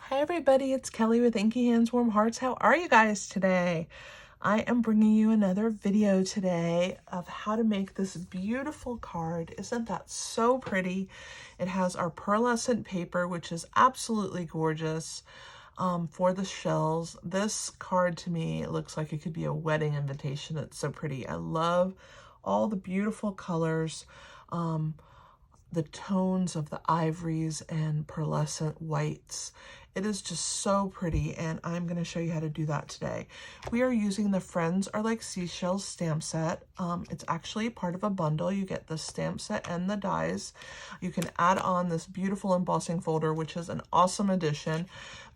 Hi everybody, it's Kelly with Inky Hands Warm Hearts. How are you guys today? I am bringing you another video today of how to make this beautiful card. Isn't that so pretty? It has our pearlescent paper, which is absolutely gorgeous for the shells. This card to me, it looks like it could be a wedding invitation. It's so pretty. I love all the beautiful colors. The tones of the ivories and pearlescent whites. It is just so pretty, and I'm going to show you how to do that today. We are using the Friends Are Like Seashells stamp set. It's actually part of a bundle. You get the stamp set and the dies. You can add on this beautiful embossing folder, which is an awesome addition.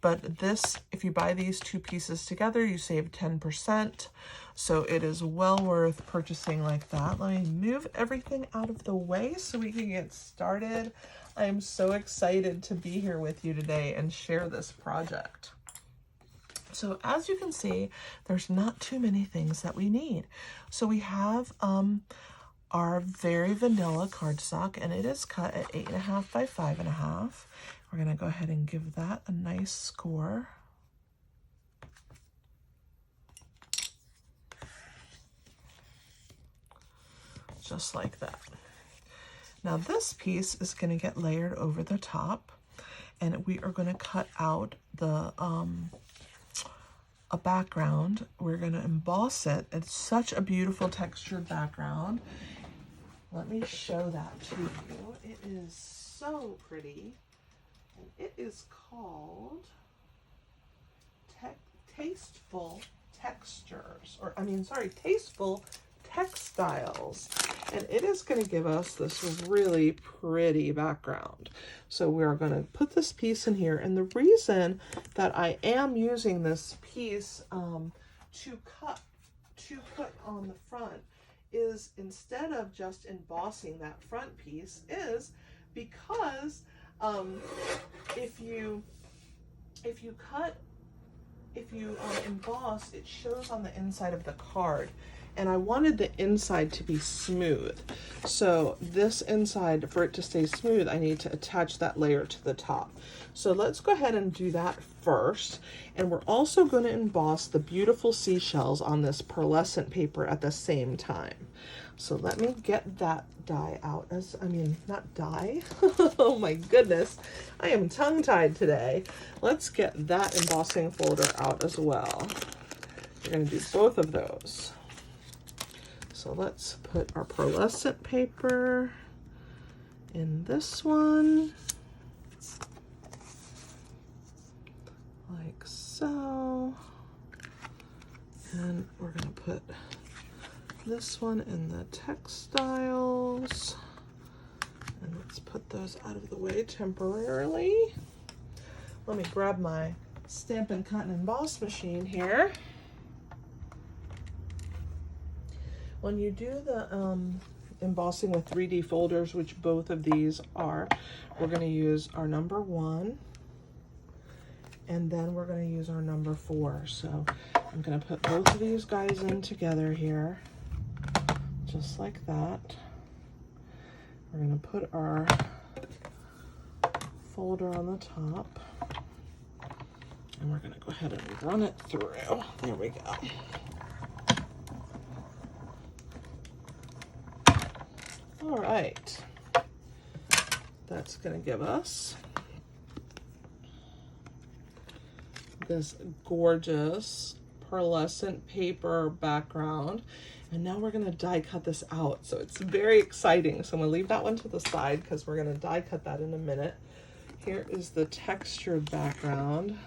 But this, if you buy these two pieces together, you save 10%. So it is well worth purchasing like that. Let me move everything out of the way so we can get started. I am so excited to be here with you today and share this project. So as you can see, there's not too many things that we need. So we have our very vanilla cardstock, and it is cut at 8.5 by 5.5. We're gonna go ahead and give that a nice score. Just like that. Now this piece is going to get layered over the top, and we are going to cut out the a background. We're going to emboss it. It's such a beautiful textured background. Let me show that to you. It is so pretty, and it is called Tasteful Textures, Tasteful Textiles, and it is going to give us this really pretty background. So we're going to put this piece in here, and the reason that I am using this piece to put on the front is, instead of just embossing that front piece, is because if you emboss, it shows on the inside of the card. And I wanted the inside to be smooth. So this inside, for it to stay smooth, I need to attach that layer to the top. So let's go ahead and do that first. And we're also going to emboss the beautiful seashells on this pearlescent paper at the same time. So let me get that die out. Not die. Oh my goodness. I am tongue-tied today. Let's get that embossing folder out as well. We're going to do both of those. So let's put our pearlescent paper in this one, like so. And we're going to put this one in the textiles. And let's put those out of the way temporarily. Let me grab my Stampin' Cut and Emboss machine here. When you do the embossing with 3D folders, which both of these are, we're going to use our number 1, and then we're going to use our number 4. So I'm going to put both of these guys in together here, just like that. We're going to put our folder on the top, and we're going to go ahead and run it through. There we go. All right, that's going to give us this gorgeous pearlescent paper background. And now we're going to die cut this out. So it's very exciting. So I'm going to leave that one to the side because we're going to die cut that in a minute. Here is the textured background.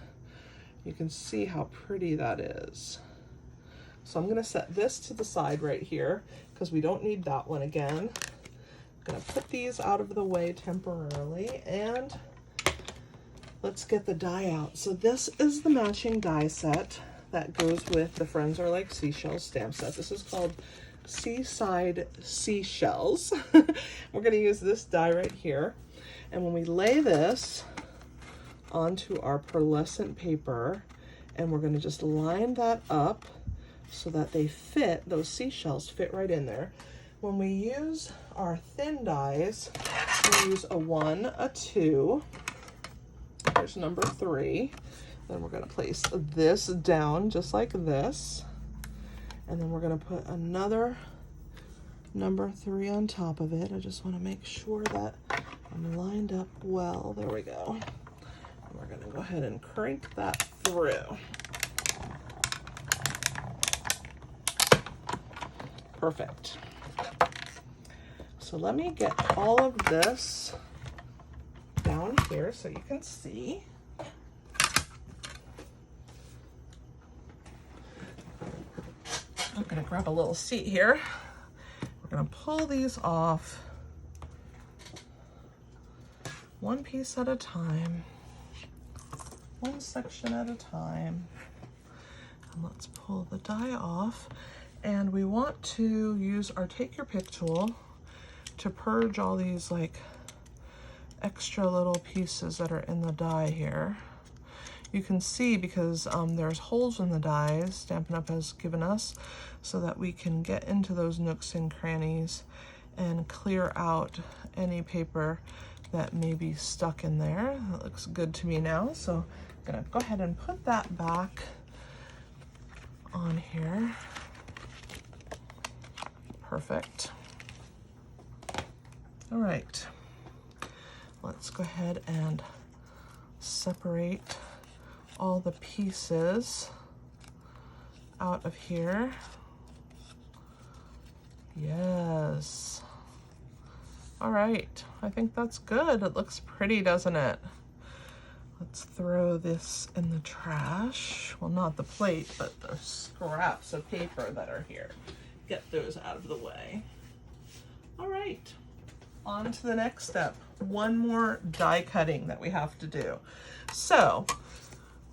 You can see how pretty that is. So I'm going to set this to the side right here because we don't need that one again. I'm going to put these out of the way temporarily, and let's get the die out. So this is the matching die set that goes with the Friends Are Like Seashells stamp set. This is called Seaside Seashells. We're going to use this die right here, and when we lay this onto our pearlescent paper, and we're going to just line that up so that they fit, those seashells fit right in there. When we use our thin dies, we use a 1, a 2, there's number 3. Then we're going to place this down just like this. And then we're going to put another number 3 on top of it. I just want to make sure that I'm lined up well. There we go. And we're going to go ahead and crank that through. Perfect. So let me get all of this down here so you can see. I'm going to grab a little seat here. We're going to pull these off one piece at a time, one section at a time. And let's pull the die off. And we want to use our Take Your Pick tool to purge all these like extra little pieces that are in the die here. You can see because there's holes in the dies Stampin' Up! Has given us so that we can get into those nooks and crannies and clear out any paper that may be stuck in there. That looks good to me now. So I'm gonna go ahead and put that back on here. Perfect. All right, let's go ahead and separate all the pieces out of here. Yes. All right, I think that's good. It looks pretty, doesn't it? Let's throw this in the trash. Well, not the plate, but the scraps of paper that are here. Get those out of the way. All right, on to the next step. One more die cutting that we have to do. So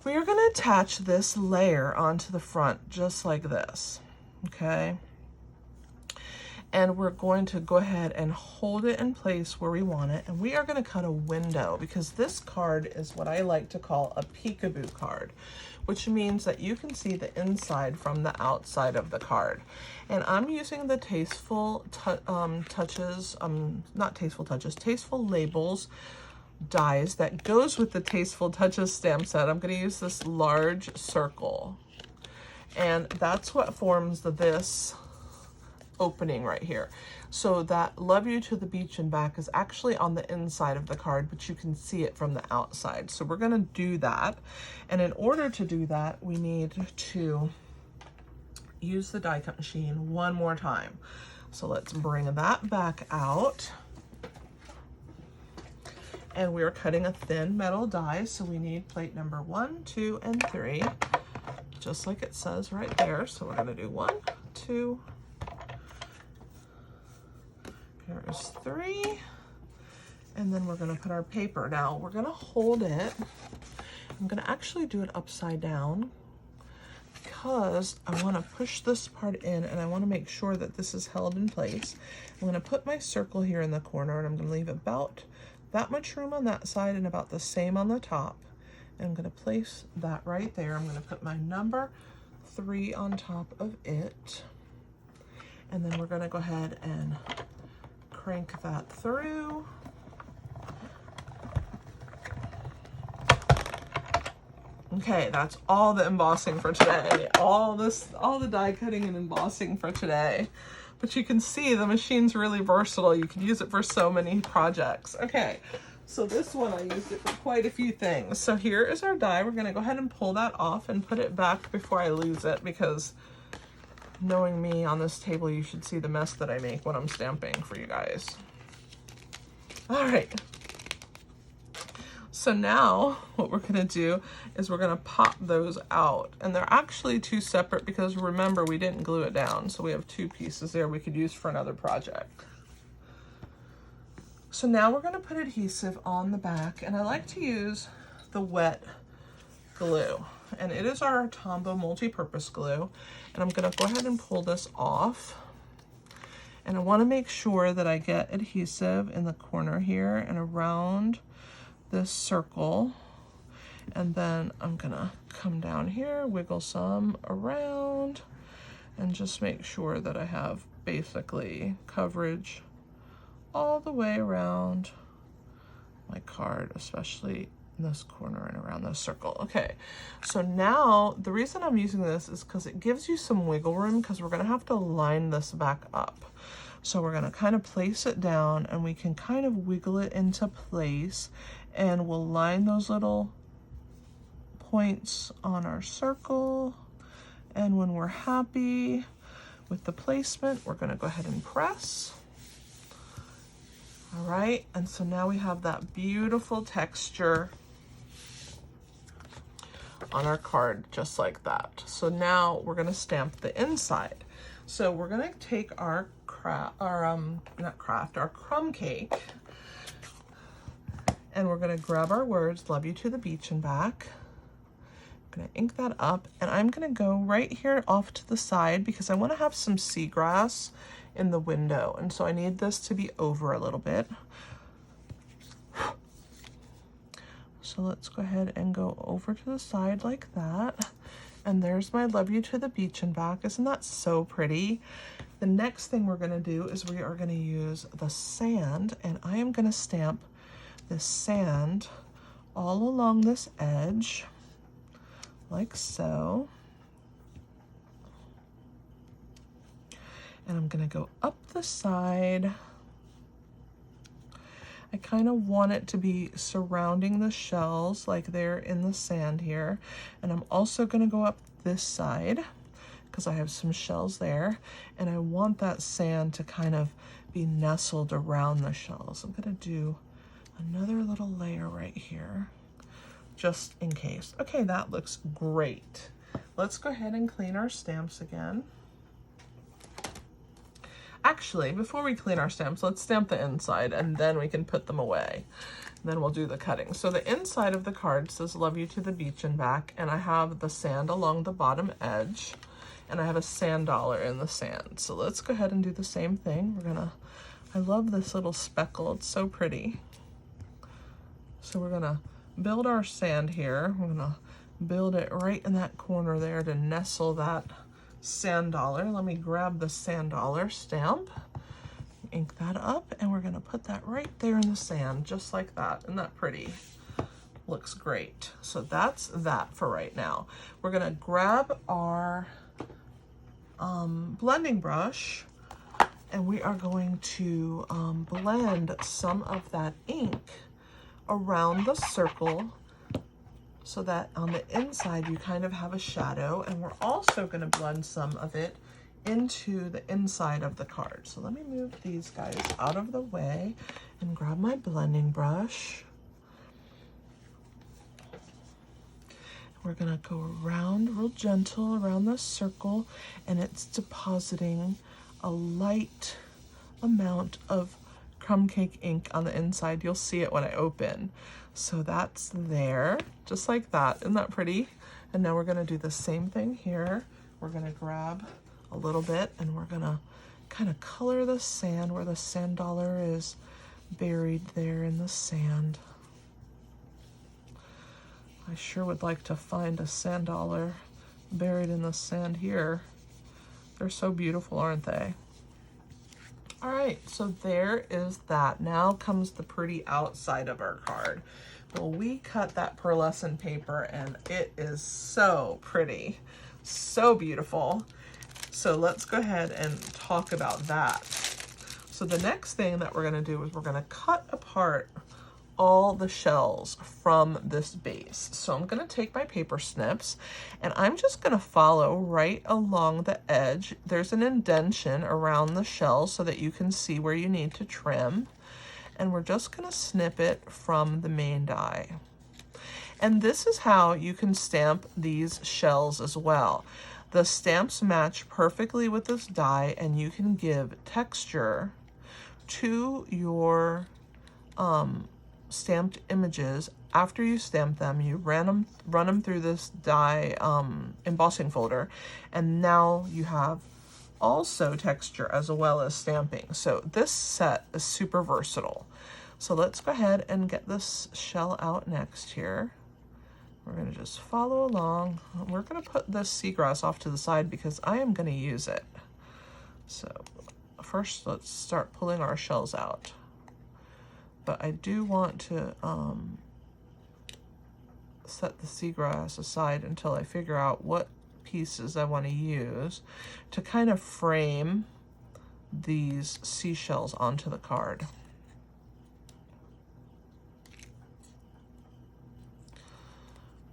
we are going to attach this layer onto the front just like this, okay? And we're going to go ahead and hold it in place where we want it. And we are going to cut a window because this card is what I like to call a peekaboo card, which means that you can see the inside from the outside of the card. And I'm using the Tasteful Tasteful Labels dies that goes with the Tasteful Touches stamp set. I'm going to use this large circle. And that's what forms this opening right here. So that Love You to the Beach and Back is actually on the inside of the card, but you can see it from the outside. So we're going to do that. And in order to do that, we need to use the die cut machine one more time. So let's bring that back out. And we're cutting a thin metal die, so we need plate number 1, 2, and 3, just like it says right there. So we're going to do 1, 2, here's 3, and then we're going to put our paper. Now we're going to hold it. I'm going to actually do it upside down because I want to push this part in and I want to make sure that this is held in place. I'm going to put my circle here in the corner and I'm going to leave about that much room on that side and about the same on the top. And I'm going to place that right there. I'm going to put my number 3 on top of it. And then we're going to go ahead and crank that through. Okay, that's all the embossing for today. All the die cutting and embossing for today. But you can see the machine's really versatile. You can use it for so many projects. Okay, so this one I used it for quite a few things. So here is our die. We're gonna go ahead and pull that off and put it back before I lose it, because knowing me on this table, you should see the mess that I make when I'm stamping for you guys. All right. So now what we're gonna do is we're gonna pop those out, and they're actually 2 separate because remember we didn't glue it down. So we have 2 pieces there we could use for another project. So now we're gonna put adhesive on the back, and I like to use the wet glue, and it is our Tombow multi-purpose glue. And I'm gonna go ahead and pull this off. And I wanna make sure that I get adhesive in the corner here and around this circle, and then I'm gonna come down here, wiggle some around, and just make sure that I have basically coverage all the way around my card, especially in this corner and around this circle. Okay, so now the reason I'm using this is because it gives you some wiggle room, because we're gonna have to line this back up. So we're gonna kind of place it down and we can kind of wiggle it into place, and we'll line those little points on our circle. And when we're happy with the placement, we're gonna go ahead and press. All right, and so now we have that beautiful texture on our card, just like that. So now we're gonna stamp the inside. So we're gonna take our crumb cake, and we're gonna grab our words, "Love you to the beach and back." I'm gonna ink that up, and I'm gonna go right here off to the side because I wanna have some seagrass in the window, and so I need this to be over a little bit. So let's go ahead and go over to the side like that. And there's my "Love you to the beach and back." Isn't that so pretty? The next thing we're gonna do is we are gonna use the sand, and I am gonna stamp this sand all along this edge, like so. And I'm gonna go up the side. I kind of want it to be surrounding the shells, like they're in the sand here. And I'm also gonna go up this side because I have some shells there, and I want that sand to kind of be nestled around the shells. I'm gonna do another little layer right here, just in case. Okay, that looks great. Let's go ahead and clean our stamps again. Actually, before we clean our stamps, let's stamp the inside, and then we can put them away. And then we'll do the cutting. So the inside of the card says "Love you to the beach and back," and I have the sand along the bottom edge, and I have a sand dollar in the sand. So let's go ahead and do the same thing. I love this little speckle, it's so pretty. So we're gonna build our sand here. We're gonna build it right in that corner there to nestle that sand dollar. Let me grab the sand dollar stamp, ink that up, and we're gonna put that right there in the sand, just like that. Isn't that pretty? Looks great. So that's that for right now. We're gonna grab our blending brush, and we are going to blend some of that ink around the circle so that on the inside you kind of have a shadow, and we're also going to blend some of it into the inside of the card. So let me move these guys out of the way and grab my blending brush. We're going to go around real gentle around the circle, and it's depositing a light amount of crumb cake ink on the inside. You'll see it when I open. So that's there, just like that. Isn't that pretty? And now we're gonna do the same thing here. We're gonna grab a little bit, and we're gonna kind of color the sand where the sand dollar is buried there in the sand. I sure would like to find a sand dollar buried in the sand here. They're so beautiful, aren't they? All right, so there is that. Now comes the pretty outside of our card. Well, we cut that pearlescent paper, and it is so pretty, so beautiful. So let's go ahead and talk about that. So the next thing that we're gonna do is we're gonna cut apart all the shells from this base. So I'm gonna take my paper snips, and I'm just gonna follow right along the edge. There's an indentation around the shell so that you can see where you need to trim. And we're just gonna snip it from the main die. And this is how you can stamp these shells as well. The stamps match perfectly with this die, and you can give texture to your stamped images. After you stamp them, you run them through this die embossing folder, and now you have also texture as well as stamping. So this set is super versatile. So let's go ahead and get this shell out next here. We're gonna just follow along. We're gonna put this seagrass off to the side because I am gonna use it. So first let's start pulling our shells out. But I do want to set the seagrass aside until I figure out what pieces I want to use to kind of frame these seashells onto the card.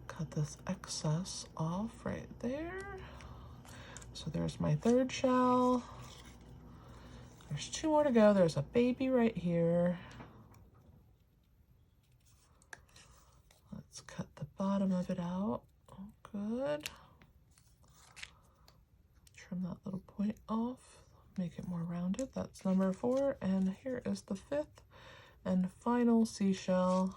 Cut this excess off right there. So there's my third shell. There's 2 more to go. There's a baby right here. Let's cut the bottom of it out. Oh, good. Trim that little point off, make it more rounded. That's number 4, and here is the 5th and final seashell.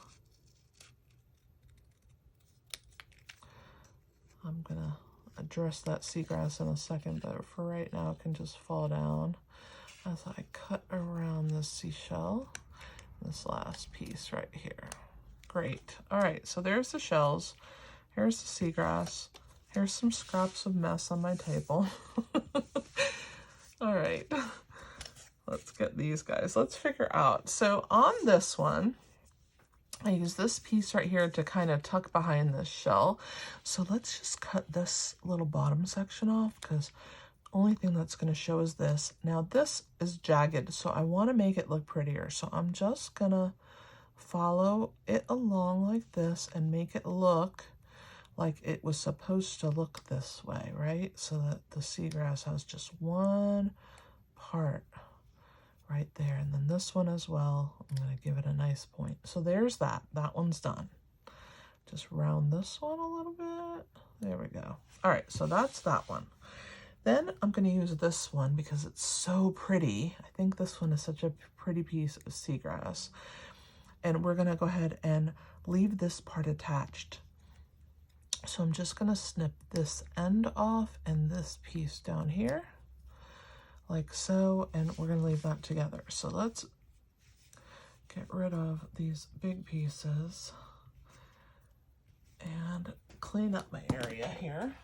I'm gonna address that seagrass in a second, but for right now it can just fall down as I cut around this seashell, this last piece right here. Great. All right, so there's the shells. Here's the seagrass. Here's some scraps of mess on my table. All right, let's get these guys. Let's figure out. So on this one, I use this piece right here to kind of tuck behind this shell. So let's just cut this little bottom section off because the only thing that's going to show is this. Now this is jagged, so I want to make it look prettier. So I'm just going to follow it along like this and make it look like it was supposed to look this way, right? So that the seagrass has just one part right there, and then this one as well. I'm going to give it a nice point. So there's that. That one's done. Just round this one a little bit. There we go. All right, so that's that one. Then I'm going to use this one because it's so pretty. I think this one is such a pretty piece of seagrass. And we're going to go ahead and leave this part attached. So I'm just going to snip this end off and this piece down here, like so, and we're going to leave that together. So let's get rid of these big pieces and clean up my area here.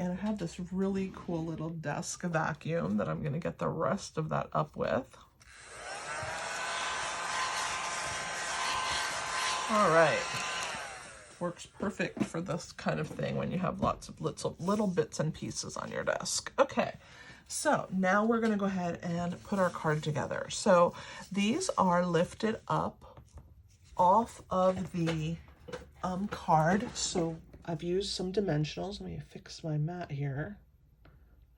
And I have this really cool little desk vacuum that I'm going to get the rest of that up with. All right, works perfect for this kind of thing when you have lots of little bits and pieces on your desk. Okay, so now we're gonna go ahead and put our card together. So these are lifted up off of the card. So I've used some dimensionals. Let me fix my mat here.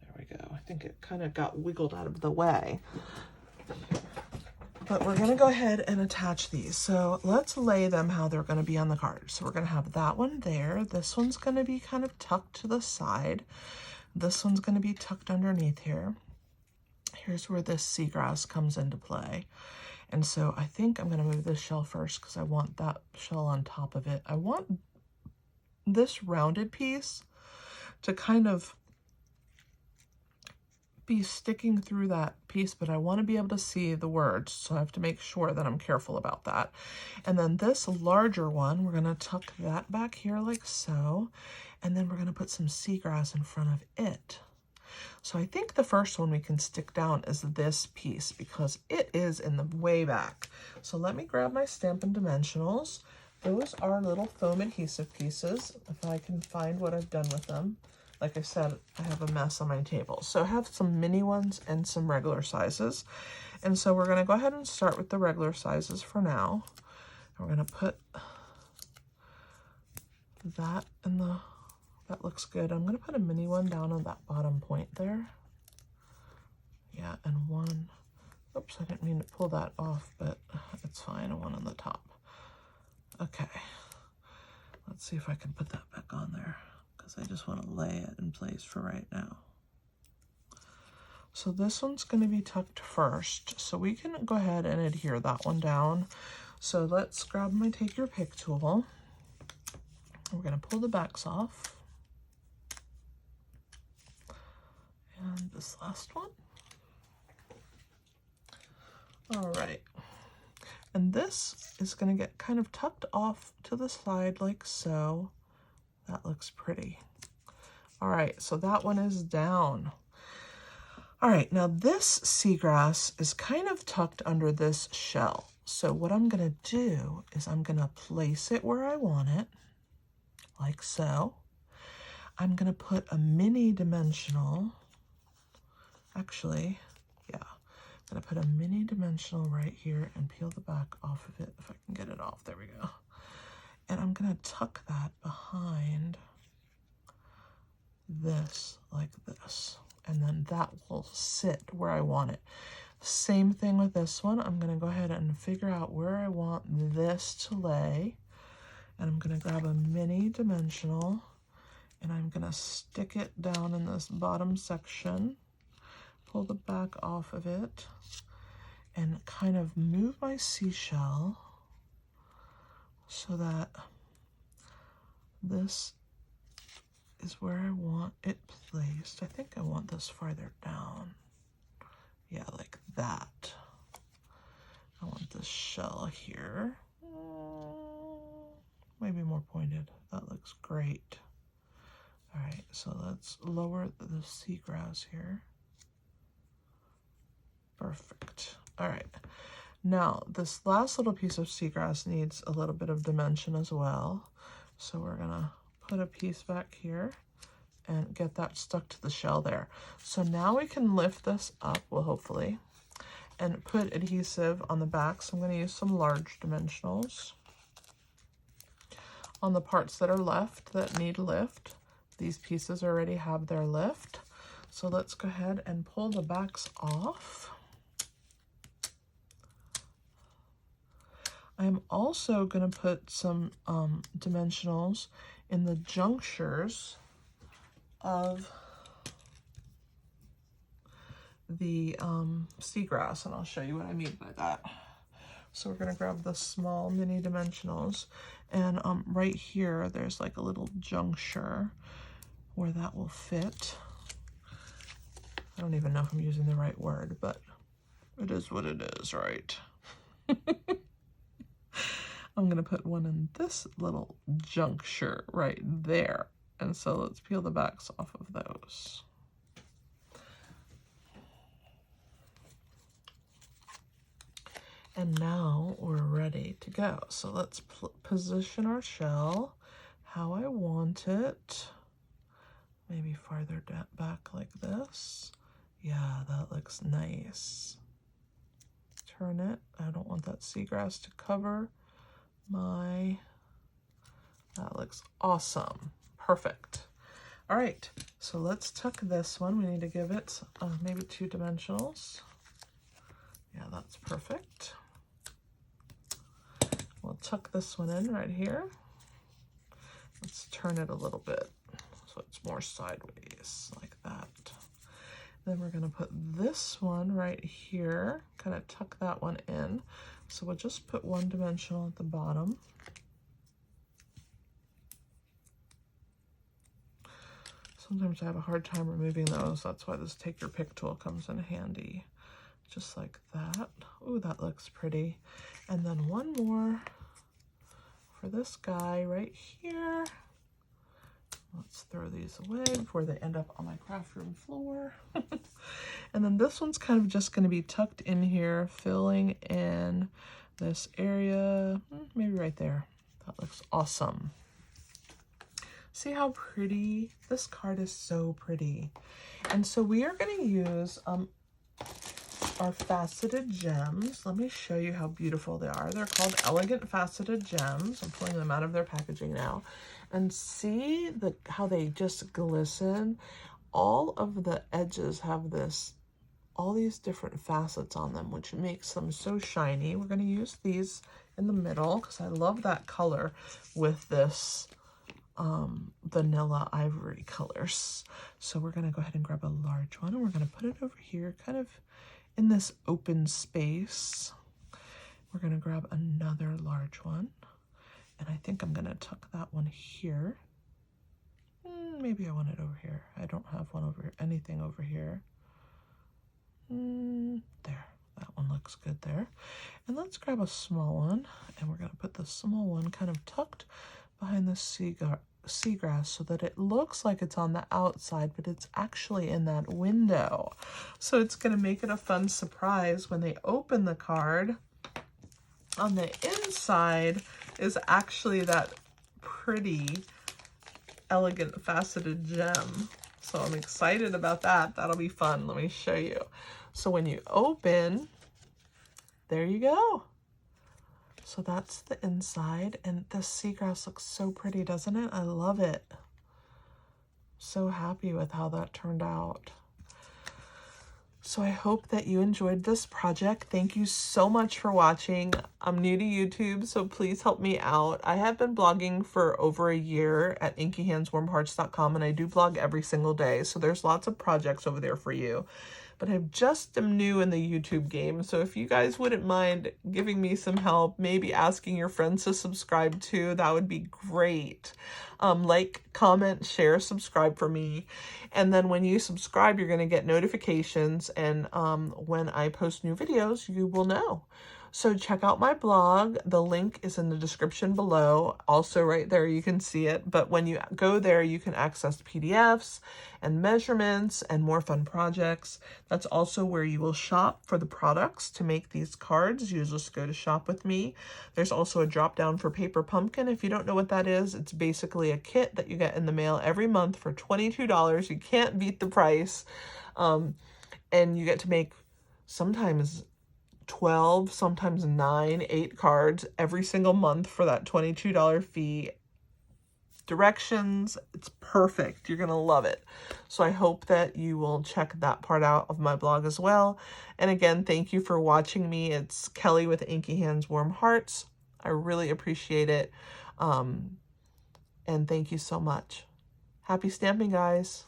There we go. I think it kind of got wiggled out of the way. But we're going to go ahead and attach these. So let's lay them how they're going to be on the card. So we're going to have that one there. This one's going to be kind of tucked to the side. This one's going to be tucked underneath here. Here's where this seagrass comes into play. And so I think I'm going to move this shell first because I want that shell on top of it. I want this rounded piece to kind of be sticking through that piece, but I want to be able to see the words, so I have to make sure that I'm careful about that. And then this larger one, we're going to tuck that back here like so, and then we're going to put some seagrass in front of it. So I think the first one we can stick down is this piece because it is in the way back. So let me grab my Stampin' Dimensionals. Those are little foam adhesive pieces, if I can find what I've done with them. Like I said, I have a mess on my table. So I have some mini ones and some regular sizes. And so we're going to go ahead and start with the regular sizes for now. And we're going to put that in the, that looks good. I'm going to put a mini one down on that bottom point there. Yeah, and one, oops, I didn't mean to pull that off, but it's fine, and one on the top. Okay, let's see if I can put that back on there, because I just want to lay it in place for right now. So this one's going to be tucked first, so we can go ahead and adhere that one down. So let's grab my Take Your Pick tool. We're going to pull the backs off. And this last one. All right. And this is going to get kind of tucked off to the side like so. That looks pretty. All right, so that one is down. All right, now this seagrass is kind of tucked under this shell. So what I'm gonna do is I'm gonna place it where I want it, like so. I'm gonna put a mini dimensional, actually, yeah, I'm gonna put a mini dimensional right here and peel the back off of it, if I can get it off, there we go. And I'm gonna tuck that behind this, like this, and then that will sit where I want it. Same thing with this one. I'm gonna go ahead and figure out where I want this to lay, and I'm gonna grab a mini dimensional, and I'm gonna stick it down in this bottom section, pull the back off of it, and kind of move my seashell so that this is where I want it placed. I think I want this farther down. Yeah, like that. I want this shell here. Maybe more pointed. That looks great. All right, so let's lower the seagrass here. Perfect. All right. Now, this last little piece of seagrass needs a little bit of dimension as well. So we're gonna put a piece back here and get that stuck to the shell there. So now we can lift this up, well, hopefully, and put adhesive on the back. So I'm gonna use some large dimensionals on the parts that are left that need lift. These pieces already have their lift. So let's go ahead and pull the backs off. I'm also going to put some dimensionals in the junctures of the seagrass, and I'll show you what I mean by that. So we're going to grab the small mini dimensionals, and right here there's like a little juncture where that will fit. I don't even know if I'm using the right word, but it is what it is, right? I'm gonna put one in this little juncture right there. And so let's peel the backs off of those. And now we're ready to go. So let's position our shell how I want it. Maybe farther back like this. Yeah, that looks nice. Turn it. I don't want that seagrass to cover that looks awesome. Perfect. All right, so let's tuck this one. We need to give it maybe 2 dimensionals. Yeah, that's perfect. We'll tuck this one in right here. Let's turn it a little bit so it's more sideways, like that. Then we're gonna put this one right here, kind of tuck that one in. So we'll just put 1 dimensional at the bottom. Sometimes I have a hard time removing those. That's why this take your pick tool comes in handy. Just like that. Ooh, that looks pretty. And then 1 more for this guy right here. Let's throw these away before they end up on my craft room floor. And then this one's kind of just going to be tucked in here, filling in this area, maybe right there. That looks awesome. See how pretty? This card is so pretty. And so we are going to use our faceted gems. Let me show you how beautiful they are. They're called Elegant Faceted Gems. I'm pulling them out of their packaging now. And see how they just glisten. All of the edges have all these different facets on them, which makes them so shiny. We're going to use these in the middle because I love that color with this vanilla ivory colors. So we're going to go ahead and grab a large one, and we're going to put it over here, kind of in this open space. We're going to grab another large one, and I think I'm going to tuck that one here. Maybe I want it over here. I don't have one over here, anything over here. There, that one looks good there. And let's grab a small one, and we're going to put the small one kind of tucked behind the seagrass so that it looks like it's on the outside, but it's actually in that window. So it's going to make it a fun surprise when they open the card. on the inside is actually that pretty, elegant, faceted gem. So I'm excited about that. That'll be fun. Let me show you. So when you open, there you go. So that's the inside, and the seagrass looks so pretty, doesn't it? I love it. So happy with how that turned out. So I hope that you enjoyed this project. Thank you so much for watching. I'm new to YouTube, so please help me out. I have been blogging for over a year at inkyhandswarmhearts.com, and I do blog every single day, so there's lots of projects over there for you. But I just am new in the YouTube game, so if you guys wouldn't mind giving me some help, maybe asking your friends to subscribe too, that would be great. Like, comment, share, subscribe for me. And then when you subscribe, you're going to get notifications, and when I post new videos, you will know. So check out my blog. The link is in the description below. Also right there, you can see it. But when you go there, you can access PDFs and measurements and more fun projects. That's also where you will shop for the products to make these cards. You just go to shop with me. There's also a drop down for Paper Pumpkin. If you don't know what that is, it's basically a kit that you get in the mail every month for $22. You can't beat the price. And you get to make sometimes 12, sometimes 9, 8 cards every single month for that $22 fee. Directions, it's perfect. You're gonna love it. So I hope that you will check that part out of my blog as well. And again, thank you for watching me. It's Kelly with Inky Hands Warm Hearts. I really appreciate it. And thank you so much. Happy stamping, guys.